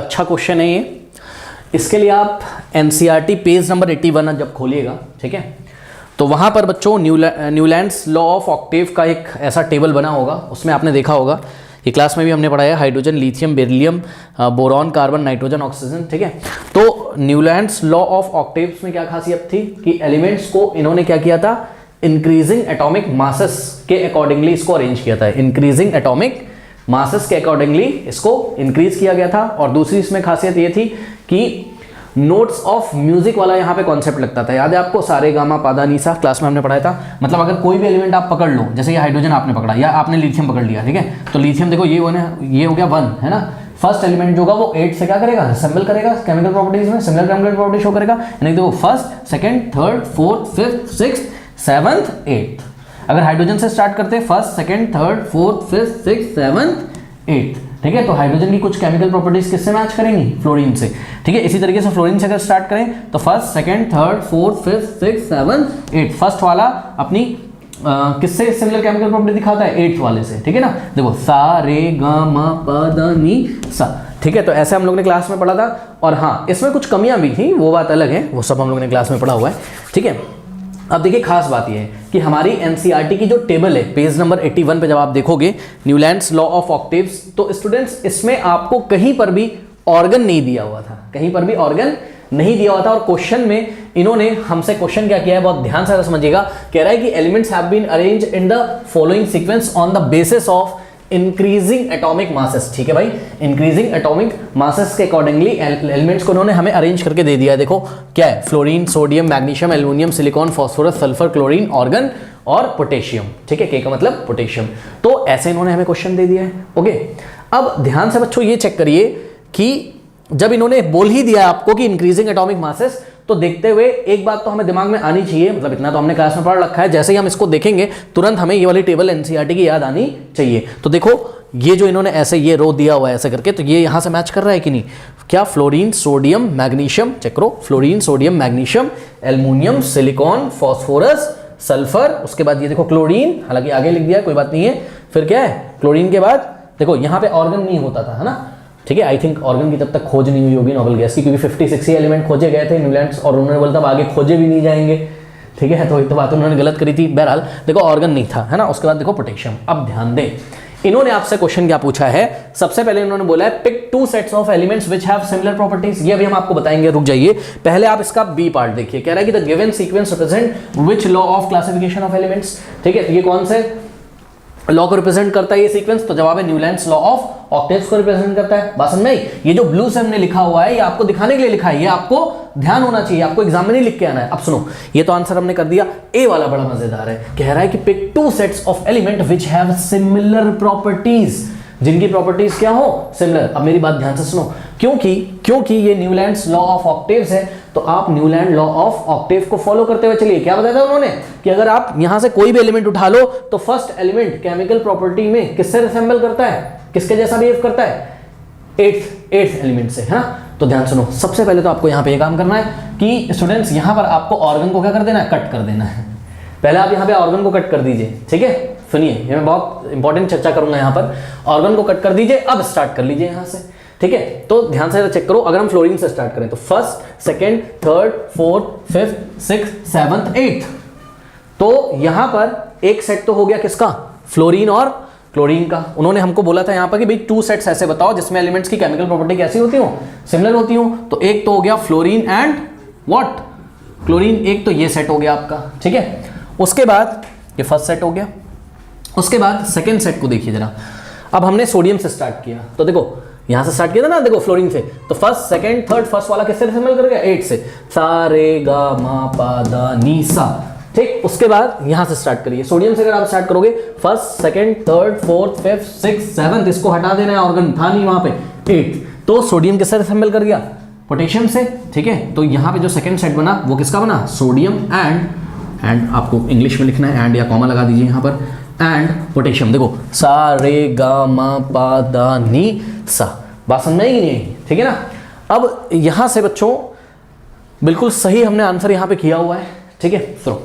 अच्छा क्वेश्चन है ये। इसके लिए आप एनसीईआरटी पेज नंबर 81 जब खोलिएगा, ठीक है, तो वहाँ पर बच्चों न्यूलैंड्स लॉ ऑफ ऑक्टेव का एक ऐसा टेबल बना होगा, उसमें आपने देखा होगा, ये क्लास में भी हमने पढ़ाया, hydrogen, lithium, beryllium, boron, carbon, nitrogen, oxygen, ठीक है। तो न्यूलैंड्स लॉ ऑफ ऑक्टेव्स में क्या खासियत थी कि एलिमेंट्स को इन्होंने क्या किया था, इंक्रीजिंग एटॉमिक मासेस के अकॉर्डिंगली इसको अरेंज किया था, इंक्रीजिंग एटॉमिक मासेस के अकॉर्डिंगली इसको इंक्रीज किया गया था। और दूसरी इसमें खासियत ये थी कि नोट्स ऑफ म्यूजिक वाला यहाँ पे कॉन्सेप्ट लगता था, याद है आपको, सारे गामा पादा नीसा, क्लास में हमने पढ़ाया था। मतलब अगर कोई भी एलिमेंट आप पकड़ लो, जैसे ये हाइड्रोजन आपने पकड़ा या आपने लिथियम पकड़ लिया, ठीक है, तो लिथियम देखो ये हो गया 1 है ना, फर्स्ट एलिमेंट जो होगा वो 8 से क्या करेगा, असेंबल करेगा केमिकल प्रॉपर्टीज में, सिमिलर केमिकल प्रॉपर्टी शो करेगा, यानी देखो first, second, third, fourth, fifth, sixth, seventh, eighth. अगर हाइड्रोजन से स्टार्ट करते हैं, first, second, third, fourth, fifth, sixth, seventh, eighth, ठीक है। तो हाइड्रोजन की कुछ केमिकल प्रॉपर्टीज किससे मैच करेंगी, फ्लोरीन से, ठीक है। इसी तरीके से फ्लोरीन से अगर स्टार्ट करें तो first, second, third, fourth, fifth, sixth, seventh, eighth, first वाला अपनी किससे सिमिलर केमिकल प्रॉपर्टी दिखाता है, एट्थ वाले से, ठीक है ना। देखो सा रे ग म प द नी सा, ठीक है। तो ऐसे हम लोग ने क्लास में पढ़ा था। और हाँ, इसमें कुछ कमियां भी थी, वो बात अलग है, वो सब हम लोग ने क्लास में पढ़ा हुआ है, ठीक है। अब देखिए खास बात यह है कि हमारी एनसीईआरटी की जो टेबल है पेज नंबर 81 पे जब आप देखोगे न्यूलैंड्स लॉ ऑफ ऑक्टेव्स, तो स्टूडेंट्स इसमें आपको कहीं पर भी ऑर्गन नहीं दिया हुआ था, कहीं पर भी ऑर्गन नहीं दिया हुआ था। और क्वेश्चन में इन्होंने हमसे क्वेश्चन क्या किया है, बहुत ध्यान से समझिएगा, कह रहा है कि elements have been arranged in the following sequence on the basis of increasing atomic masses, ठीक है भाई, इंक्रीजिंग एटॉमिक मासेस के अकॉर्डिंगली एलिमेंट्स को उन्होंने हमें अरेंज करके दे दिया है। देखो क्या है, fluorine, sodium, magnesium, aluminium, silicon, phosphorus, sulphur, chlorine, organ और पोटेशियम, ठीक है, के का मतलब पोटेशियम। तो ऐसे इन्होंने हमें क्वेश्चन दे दिया है, ओके। अब ध्यान से बच्चों ये चेक करिए कि जब इन्होंने बोल ही दिया आपको कि इंक्रीजिंग एटॉमिक मासेस, तो देखते हुए एक बात तो हमें दिमाग में आनी चाहिए, मतलब इतना तो हमने क्लास में पढ़ रखा है, जैसे ही हम इसको देखेंगे तुरंत हमें ये वाली टेबल एनसीईआरटी की याद आनी चाहिए। तो देखो ये जो इन्होंने ऐसे ये रो दिया हुआ है ऐसे करके, तो ये यहां से मैच कर रहा है कि नहीं, क्या फ्लोरीन, सोडियम, मैग्नीशियम, चेक करो, fluorine, sodium, magnesium, aluminium, silicon, phosphorus, sulphur, उसके बाद ये देखो क्लोरीन, हालांकि आगे लिख दिया कोई बात नहीं है, फिर क्या है, क्लोरीन के बाद देखो यहाँ पे ऑर्गन नहीं होता था, है ना, ठीक है। आई थिंक ऑर्गन की तब तक खोज नहीं हुई होगी नोबेल गैस की, क्योंकि 50-60 एलिमेंट खोजे गए थे न्यूलैंड्स, और उन्होंने बोला तब आगे खोजे भी नहीं जाएंगे, ठीक है। तो एक तो बात उन्होंने गलत करी थी। बहरहाल देखो ऑर्गन नहीं था, है ना। उसके बाद देखो पोटेशियम। अब ध्यान दें, इन्होंने आपसे क्वेश्चन क्या पूछा है, सबसे पहले इन्होंने बोला है pick 2 sets of elements which have similar properties. ये भी हम आपको बताएंगे, रुक जाइए, पहले आप इसका बी पार्ट देखिए। कह रहा है कि the given sequence represent which law of classification of elements, ठीक है। तो ये कौन से लॉ को रिप्रेजेंट करता है ये सीक्वेंस, तो जवाब है न्यूलैंड्स लॉ ऑफ ऑक्टेव्स को रिप्रेजेंट करता है। बात समझ में आई? ये जो ब्लू से हमने लिखा हुआ है ये आपको दिखाने के लिए लिखा है, ये आपको ध्यान होना चाहिए, आपको एग्जाम में नहीं लिख के आना है। अब सुनो, ये तो आंसर हमने कर दिया। ए वाला बड़ा मजेदार है, कह रहा है कि pick 2 sets of element which have similar properties, जिनकी प्रॉपर्टीज क्या हो, सिमिलर। अब मेरी बात ध्यान से सुनो, क्योंकि ये न्यूलैंड्स लॉ ऑफ ऑक्टेव्स है, तो आप न्यूलैंड लॉ ऑफ ऑक्टेव को फॉलो करते हुए चलिए। क्या बताया था उन्होंने कि अगर आप यहां से कोई भी एलिमेंट उठा लो तो फर्स्ट एलिमेंट केमिकल प्रॉपर्टी में किससे रिसेंबल करता है, किसके जैसा बिहेव करता है, एट्थ एलिमेंट से, है ना। तो ध्यान सुनो, सबसे पहले तो आपको यहां पे ये काम करना है कि स्टूडेंट्स यहां पर आपको ऑर्गन को क्या कर देना है, कट कर देना है। पहले आप यहां पे ऑर्गन को कट कर दीजिए, ठीक है। सुनिए, ये मैं बहुत इंपॉर्टेंट चर्चा करूंगा यहां पर। ऑर्गन को कट कर दीजिए, अब स्टार्ट कर लीजिए यहां से, ठीक है। तो ध्यान से चेक करो, अगर हम फ्लोरीन से स्टार्ट करें तो first, second, third, fourth, fifth, sixth, seventh, eighth, तो यहां पर एक सेट तो हो गया किसका, फ्लोरीन और क्लोरीन का। उन्होंने हमको बोला था यहां पर कि भाई 2 सेट्स ऐसे बताओ जिसमें एलिमेंट्स की केमिकल प्रॉपर्टी कैसी होती हो, सिमिलर होती हो। तो एक तो हो गया फ्लोरीन एंड व्हाट, क्लोरीन, एक तो ये सेट हो गया आपका, ठीक है। उसके बाद ये फर्स्ट सेट हो गया, उसके बाद सेकंड सेट को देखिए जरा। अब हमने सोडियम से स्टार्ट किया, तो देखो यहां से स्टार्ट किया था ना, देखो फ्लोरीन से, तो फर्स्ट, सेकंड, थर्ड, फर्स्ट वाला किससे रिसेंबल कर गया, 8 से, सा रे गा मा पा दा नी सा, ठीक। उसके बाद यहां से स्टार्ट करिए, सोडियम से अगर आप स्टार्ट करोगे first, second, third, fourth, fifth, sixth, seventh, इसको हटा देना है, ऑर्गन था नहीं वहां पे, 8, तो सोडियम किससे रिसेंबल कर गया, पोटेशियम से, ठीक है। तो यहां पे जो सेकंड सेट बना वो किसका बना, सोडियम एंड आपको इंग्लिश में लिखना है एंड या कॉमा लगा दीजिए यहां पर, एंड पोटेशियम। देखो सा रे गा मा पा दा नी सा, बात समझ में आई नहीं, ठीक है ना। अब यहां से बच्चों बिल्कुल सही हमने आंसर यहां पे किया हुआ है, ठीक है। सुनो,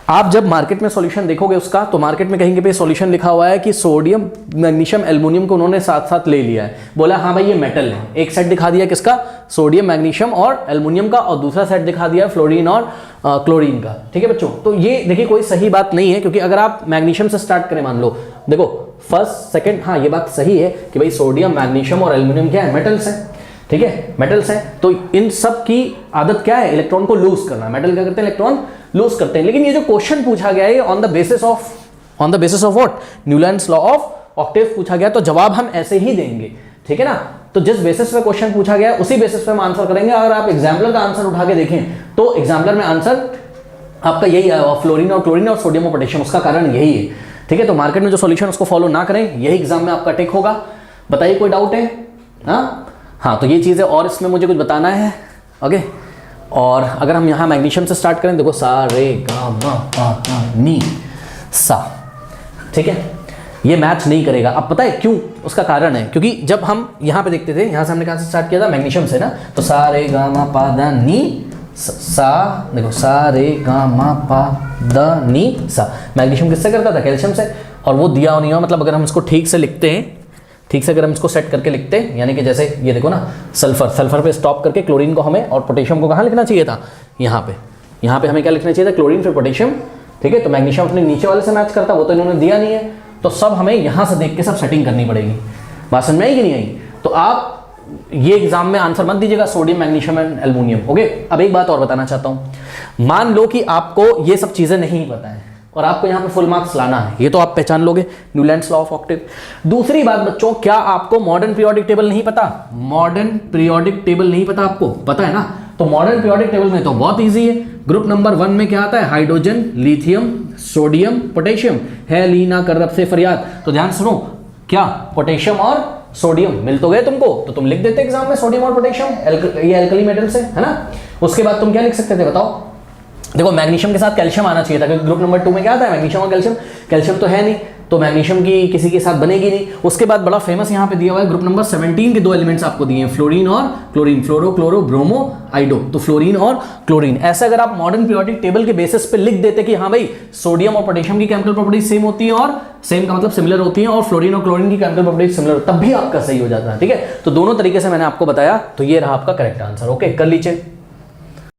आप जब मार्केट में सॉल्यूशन देखोगे उसका, तो मार्केट में कहीं पे सॉल्यूशन लिखा हुआ है कि सोडियम मैग्नीशियम एल्युमिनियम को उन्होंने साथ साथ ले लिया है, बोला हाँ भाई ये मेटल है। एक सेट दिखा दिया किसका, सोडियम मैग्नीशियम और एल्युमिनियम का, और दूसरा सेट दिखा दिया फ्लोरीन और क्लोरीन का। ठीक है बच्चों, तो ये देखिए कोई सही बात नहीं है, क्योंकि अगर आप मैग्नीशियम से स्टार्ट करें, मान लो देखो फर्स्ट सेकंड, हाँ ये बात सही है कि भाई सोडियम मैग्नीशियम और एल्युमिनियम क्या है, मेटल्स है। ठीक है, मेटल्स हैं, तो इन सब की आदत क्या है, इलेक्ट्रॉन को लूज करना। मेटल क्या करते हैं, इलेक्ट्रॉन लूज करते हैं। लेकिन ये जो क्वेश्चन पूछा गया है on the basis of what, Newlands law of Octave पूछा गया, तो जवाब हम ऐसे ही देंगे। ठीक है ना, तो जिस बेसिस पे क्वेश्चन पूछा गया है उसी बेसिस पे हम आंसर करेंगे। अगर आप एग्जाम्पलर का आंसर उठा के देखें तो एग्जाम्पलर में आंसर आपका यही है, फ्लोरीन और क्लोरीन और सोडियम और पोटेशियम, उसका कारण यही है। ठीक है, तो मार्केट में जो सॉल्यूशन उसको फॉलो ना करें, यही एग्जाम में आपका टिक होगा। बताइए कोई डाउट है? हाँ, तो ये चीज़ है, और इसमें मुझे कुछ बताना है। ओके, और अगर हम यहाँ मैग्नीशियम से स्टार्ट करें, देखो सा रे गा मा पा नी सा। ठीक है, ये मैच नहीं करेगा। अब पता है क्यों? उसका कारण है क्योंकि जब हम यहाँ पे देखते थे, यहाँ से हमने कहाँ से स्टार्ट किया था, मैग्नीशियम से ना, तो सा रे गा मा पा दा नी सा, देखो सा रे गा मा पा दा नी सा। मैग्नीशियम किससे करता था, कैल्शियम से। और वो दिया और नहीं हुआ, मतलब अगर हम इसको ठीक से लिखते हैं, ठीक से अगर हम इसको सेट करके लिखते हैं, यानी कि जैसे ये देखो ना, सल्फर पे स्टॉप करके क्लोरीन को हमें और पोटेशियम को कहाँ लिखना चाहिए था, यहाँ पे हमें क्या लिखना चाहिए था, क्लोरीन फिर पोटेशियम। ठीक है, तो मैग्नीशियम अपने नीचे वाले से मैच करता, वो तो इन्होंने दिया नहीं है, तो सब हमें यहाँ से देख के सब सेटिंग करनी पड़ेगी। बात समझ में आई कि नहीं आई? तो आप ये एग्जाम में आंसर मत दीजिएगा sodium magnesium and aluminium. Okay, अब एक बात और बताना चाहता हूँ, मान लो कि आपको ये सब चीज़ें नहीं पता है और आपको यहाँ पे फुल मार्क्स लाना है, ये तो आप पहचान लोगे, न्यूलैंड्स लॉ ऑफ ऑक्टेव। दूसरी बात बच्चों, क्या आपको मॉडर्न पीरियोडिक टेबल नहीं पता? मॉडर्न पीरियोडिक टेबल नहीं पता आपको? पता है ना, तो मॉडर्न पीरियोडिक टेबल में तो बहुत इजी है। ग्रुप नंबर 1 में क्या आता है, हाइड्रोजन, लिथियम, सोडियम, पोटेशियम है, लीना कर रब से फरियाद। तो ध्यान सुनो, क्या पोटेशियम और सोडियम मिल तो गए तुमको, तो तुम लिख देते एग्जाम में सोडियम और पोटेशियम, ये एल्कली मेटल से, है ना। उसके बाद तुम क्या लिख सकते थे बताओ? देखो मैग्नीशियम के साथ कैल्शियम आना चाहिए था, क्योंकि ग्रुप नंबर 2 में क्या आता है, मैग्नीशियम और कैल्शियम। कैल्शियम तो है नहीं, तो मैग्नीशियम की किसी के साथ बनेगी नहीं। उसके बाद बड़ा फेमस यहाँ पे दिया हुआ है, ग्रुप नंबर 17 के 2 एलिमेंट्स आपको दिए हैं, फ्लोरीन और क्लोरीन, फ्लोरो क्लोरो ब्रोमो आइडो, तो फ्लोरीन और क्लोरीन। ऐसे अगर आप मॉडर्न पीरियोडिक टेबल के बेसिस पे लिख देते कि हाँ भाई सोडियम और पोटेशियम की केमिकल प्रॉपर्टीज सेम होती है, और सेम का मतलब सिमिलर होती है, और फ्लोरीन और क्लोरीन की केमिकल प्रॉपर्टीज सिमिलर, तब भी आपका सही हो जाता है। ठीक है, तो दोनों तरीके से मैंने आपको बताया, तो ये रहा आपका करेक्ट आंसर। ओके, कर लीजिए।